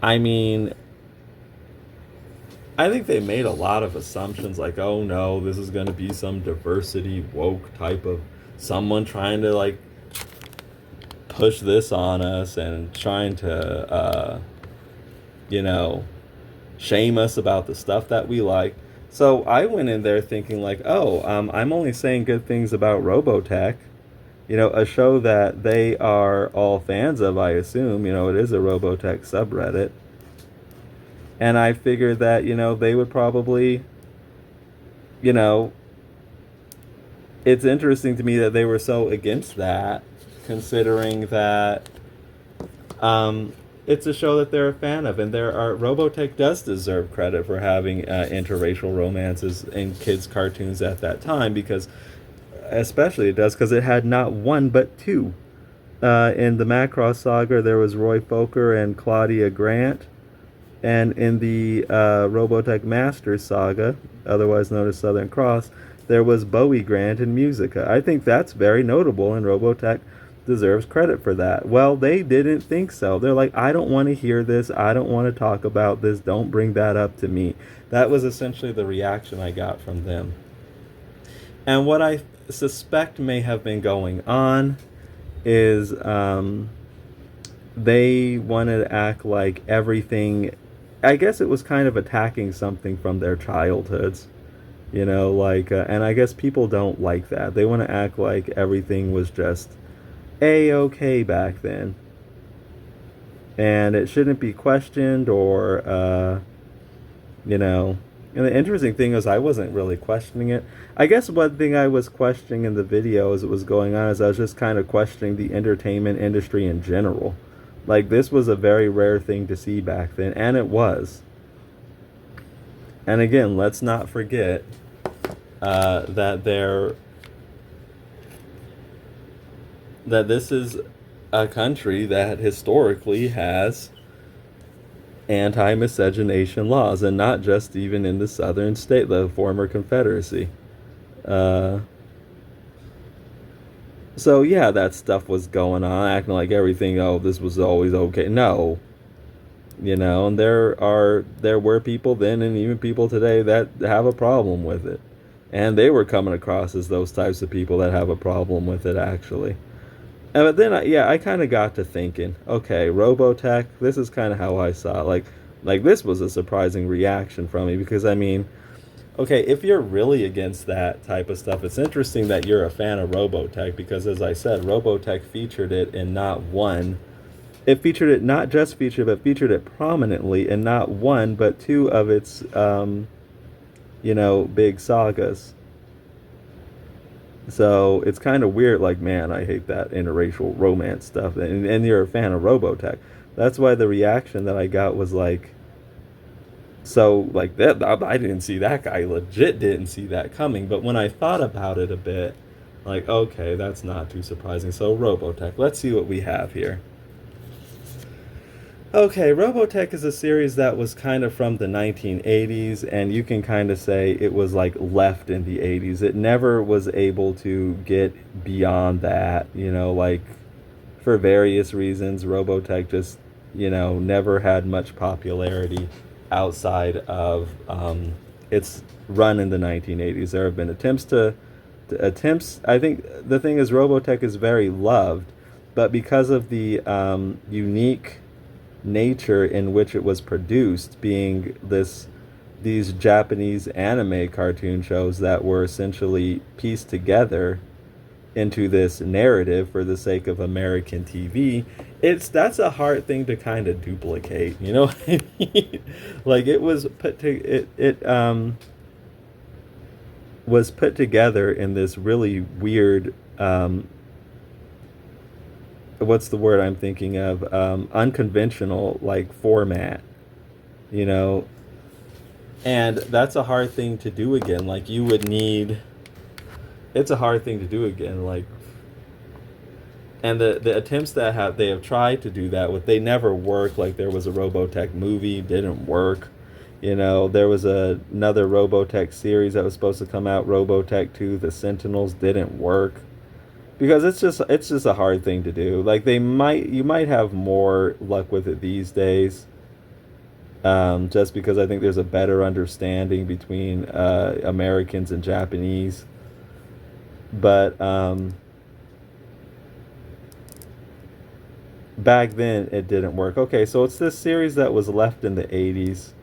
B: I mean, I think they made a lot of assumptions like, oh no, this is going to be some diversity woke type of someone trying to like push this on us and trying to, you know, shame us about the stuff that we like. So I went in there thinking like, oh, I'm only saying good things about Robotech, a show that they are all fans of, I assume. It is a Robotech subreddit. And I figured that, they would probably, you know, it's interesting to me that they were so against that, considering that it's a show that they're a fan of, and Robotech does deserve credit for having interracial romances in kids' cartoons at that time, because, especially it does, because it had not one but two. In the Macross Saga, there was Roy Fokker and Claudia Grant. And in the Robotech Masters Saga, otherwise known as Southern Cross, there was Bowie Grant and Musica. I think that's very notable, and Robotech deserves credit for that. Well, they didn't think so. They're like, I don't want to hear this. I don't want to talk about this. Don't bring that up to me. That was essentially the reaction I got from them. And what I suspect may have been going on is they wanted to act like everything, I guess it was kind of attacking something from their childhoods, and I guess people don't like that. They want to act like everything was just A-okay back then. And it shouldn't be questioned or, And the interesting thing is I wasn't really questioning it. I guess one thing I was questioning in the video as it was going on is I was just kind of questioning the entertainment industry in general. Like, this was a very rare thing to see back then, and it was. And again, let's not forget that this is a country that historically has anti-miscegenation laws, and not just even in the southern state, the former Confederacy. Uh, so yeah, that stuff was going on, acting like everything. Oh, this was always okay. No, and there were people then, and even people today, that have a problem with it, and they were coming across as those types of people that have a problem with it, actually. But then, I kind of got to thinking, okay, Robotech. This is kind of how I saw it. Like this was a surprising reaction from me because I mean, okay, if you're really against that type of stuff, it's interesting that you're a fan of Robotech because, as I said, Robotech featured it in not one. It featured it not just featured, but featured it prominently in not one but two of its, big sagas. So it's kind of weird, like, man, I hate that interracial romance stuff. And you're a fan of Robotech. That's why the reaction that I got was like, so, like, that I didn't see that guy, legit didn't see that coming. But when I thought about it a bit, like, okay, that's not too surprising. So, Robotech, let's see what we have here. Okay, Robotech is a series that was kind of from the 1980s, and you can kind of say it was like left in the 80s. It never was able to get beyond that, like for various reasons. Robotech just, never had much popularity outside of its run in the 1980s. There have been attempts. I think the thing is, Robotech is very loved, but because of the unique nature in which it was produced, being these Japanese anime cartoon shows that were essentially pieced together into this narrative for the sake of American TV, that's a hard thing to kind of duplicate, you know what I mean? Like it was put to it was put together in this really weird what's the word I'm thinking of? Unconventional like format, you know, and that's a hard thing to do again. Like you would need, it's a hard thing to do again. Like, and the attempts that they have tried to do that with, they never work. Like there was a Robotech movie, didn't work. You know, there was another Robotech series that was supposed to come out, Robotech 2, The Sentinels, didn't work because it's just a hard thing to do. Like you might have more luck with it these days, just because I think there's a better understanding between Americans and Japanese. But back then it didn't work. Okay, so it's this series that was left in the 80s,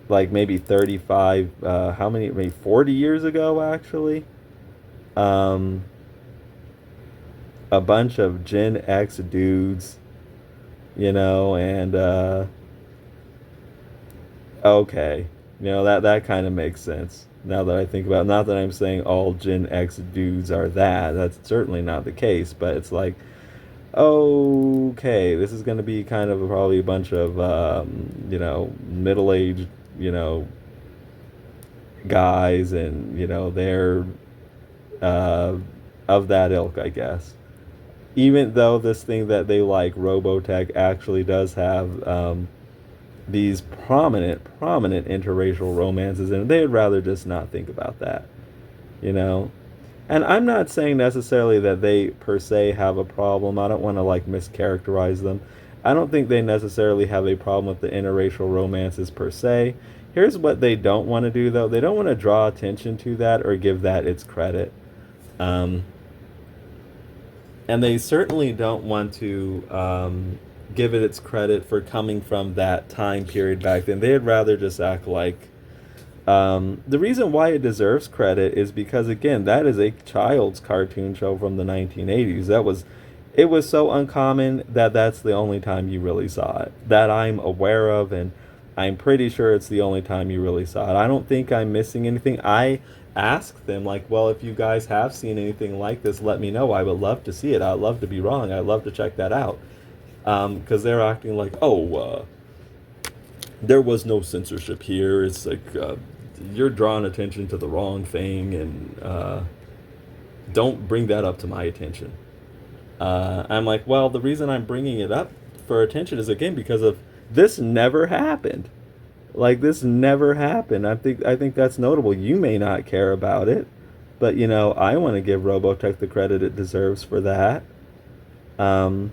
B: like maybe 35, how many, maybe 40 years ago actually. Um, a bunch of Gen X dudes, you know, and okay, you know, that kind of makes sense now that I think about it. Not that I'm saying all Gen X dudes are that's certainly not the case, but it's like, okay, this is going to be kind of probably a bunch of you know, middle-aged, you know, guys, and you know, they're of that ilk, I guess. Even though this thing that they like, Robotech, actually does have these prominent interracial romances, and they'd rather just not think about that, you know. And I'm not saying necessarily that they per se have a problem. I don't want to like mischaracterize them. I don't think they necessarily have a problem with the interracial romances per se. Here's what they don't want to do, though. They don't want to draw attention to that or give that its credit. And they certainly don't want to give it its credit for coming from that time period back then. They'd rather just act like the reason why it deserves credit is because, again, that is a child's cartoon show from the 1980s. It was so uncommon that that's the only time you really saw it, that I'm aware of, and I'm pretty sure it's the only time you really saw it. I don't think I'm missing anything. I asked them, like, well, if you guys have seen anything like this, let me know. I would love to see it. I'd love to be wrong. I'd love to check that out. Because they're acting like, oh, there was no censorship here. It's like, you're drawing attention to the wrong thing, and don't bring that up to my attention. I'm like, well, the reason I'm bringing it up for attention is, again, because of This never happened. Like, this never happened. I think that's notable. You may not care about it, but I want to give Robotech the credit it deserves for that. Um,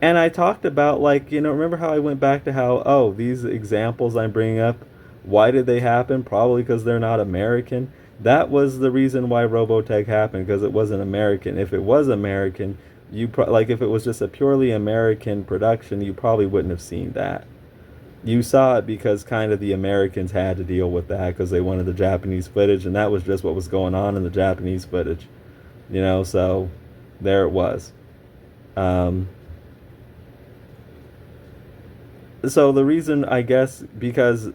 B: and I talked about, like, remember how I went back to how, oh, these examples I'm bringing up, why did they happen? Probably because they're not American. That was the reason why Robotech happened, because it wasn't American. If it was American, like, if it was just a purely American production, you probably wouldn't have seen that. You saw it because kind of the Americans had to deal with that because they wanted the Japanese footage, and that was just what was going on in the Japanese footage, so there it was. Um, so the reason, I guess, because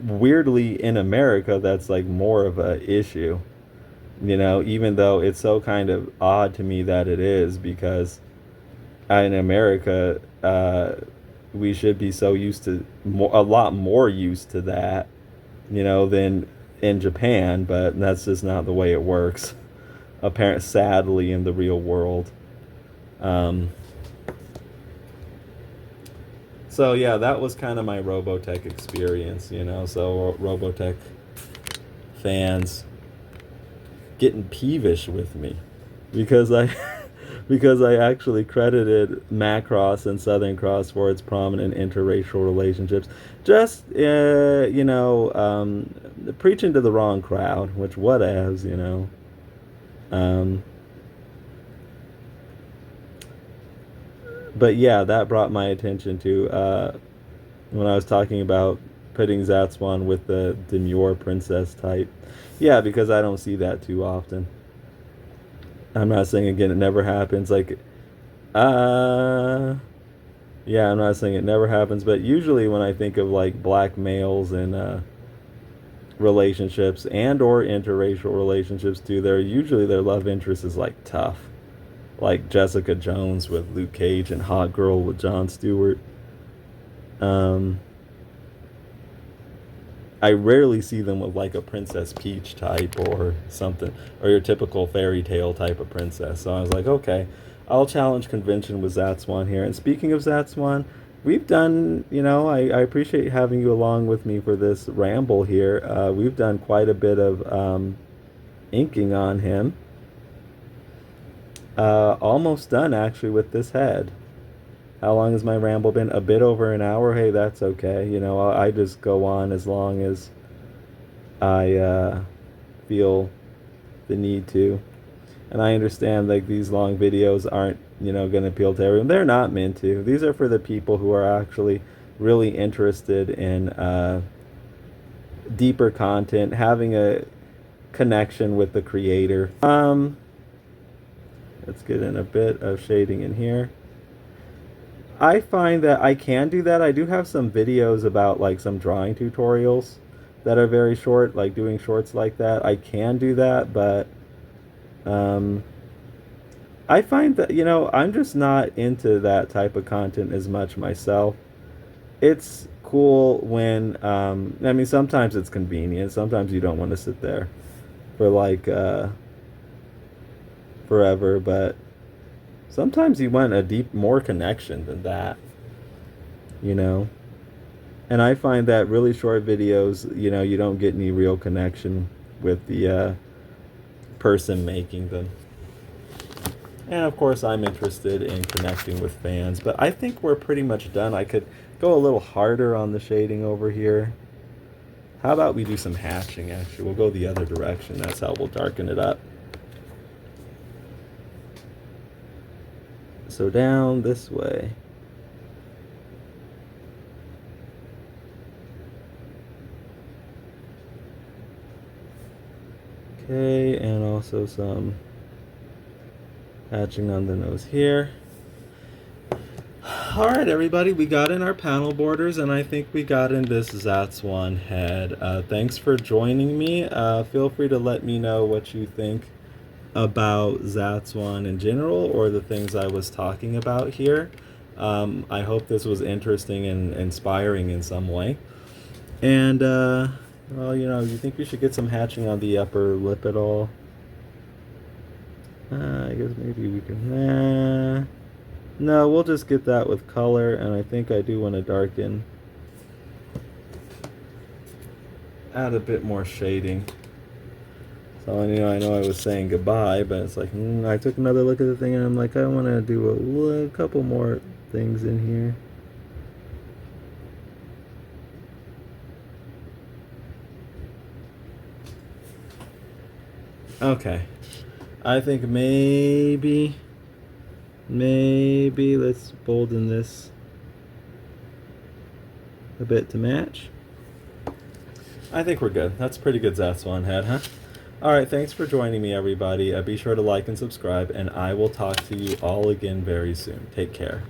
B: weirdly in America, that's like more of a issue, even though it's so kind of odd to me that it is, because in America, we should be so used to a lot more used to that, than in Japan, but that's just not the way it works. Apparently, sadly, in the real world. Um, so yeah, that was kind of my Robotech experience, So Robotech fans getting peevish with me because I because I actually credited Macross and Southern Cross for its prominent interracial relationships. Just, preaching to the wrong crowd, which whatevs. Um, but yeah, that brought my attention to when I was talking about putting Zatswan with the demure princess type. Yeah, because I don't see that too often. I'm not saying, again, it never happens. Like, yeah, I'm not saying it never happens, but usually when I think of like black males in relationships and or interracial relationships too, they're usually their love interest is like tough, like Jessica Jones with Luke Cage and Hot Girl with Jon Stewart. Um, I rarely see them with like a Princess Peach type or something, or your typical fairy tale type of princess. So I was like, okay, I'll challenge convention with Zatswan here. And speaking of Zatswan, we've done, I appreciate having you along with me for this ramble here. We've done quite a bit of inking on him. Almost done actually with this head. How long has my ramble been? A bit over an hour. Hey, that's okay. I just go on as long as I feel the need to. And I understand like these long videos aren't, going to appeal to everyone. They're not meant to. These are for the people who are actually really interested in deeper content, having a connection with the creator. Let's get in a bit of shading in here. I find that I can do that. I do have some videos about like some drawing tutorials that are very short, like doing shorts like that. I can do that, but I find that, I'm just not into that type of content as much myself. It's cool when, I mean, sometimes it's convenient. Sometimes you don't want to sit there for like forever, but sometimes you want a more connection than that, And I find that really short videos, you don't get any real connection with the person making them. And of course, I'm interested in connecting with fans, but I think we're pretty much done. I could go a little harder on the shading over here. How about we do some hatching, actually? We'll go the other direction. That's how we'll darken it up. So down this way. Okay, and also some hatching on the nose here. Alright everybody, we got in our panel borders, and I think we got in this Zatswan head. Thanks for joining me. Feel free to let me know what you think about Zatswan in general, or the things I was talking about here. I hope this was interesting and inspiring in some way. And, well, you think we should get some hatching on the upper lip at all? I guess maybe we can... No, we'll just get that with color, and I think I do want to darken. Add a bit more shading. So I know I was saying goodbye, but it's like, I took another look at the thing, and I'm like, I want to do a couple more things in here. Okay. I think maybe let's bolden this a bit to match. I think we're good. That's a pretty good Zatswan head, huh? Alright, thanks for joining me, everybody. Be sure to like and subscribe, and I will talk to you all again very soon. Take care.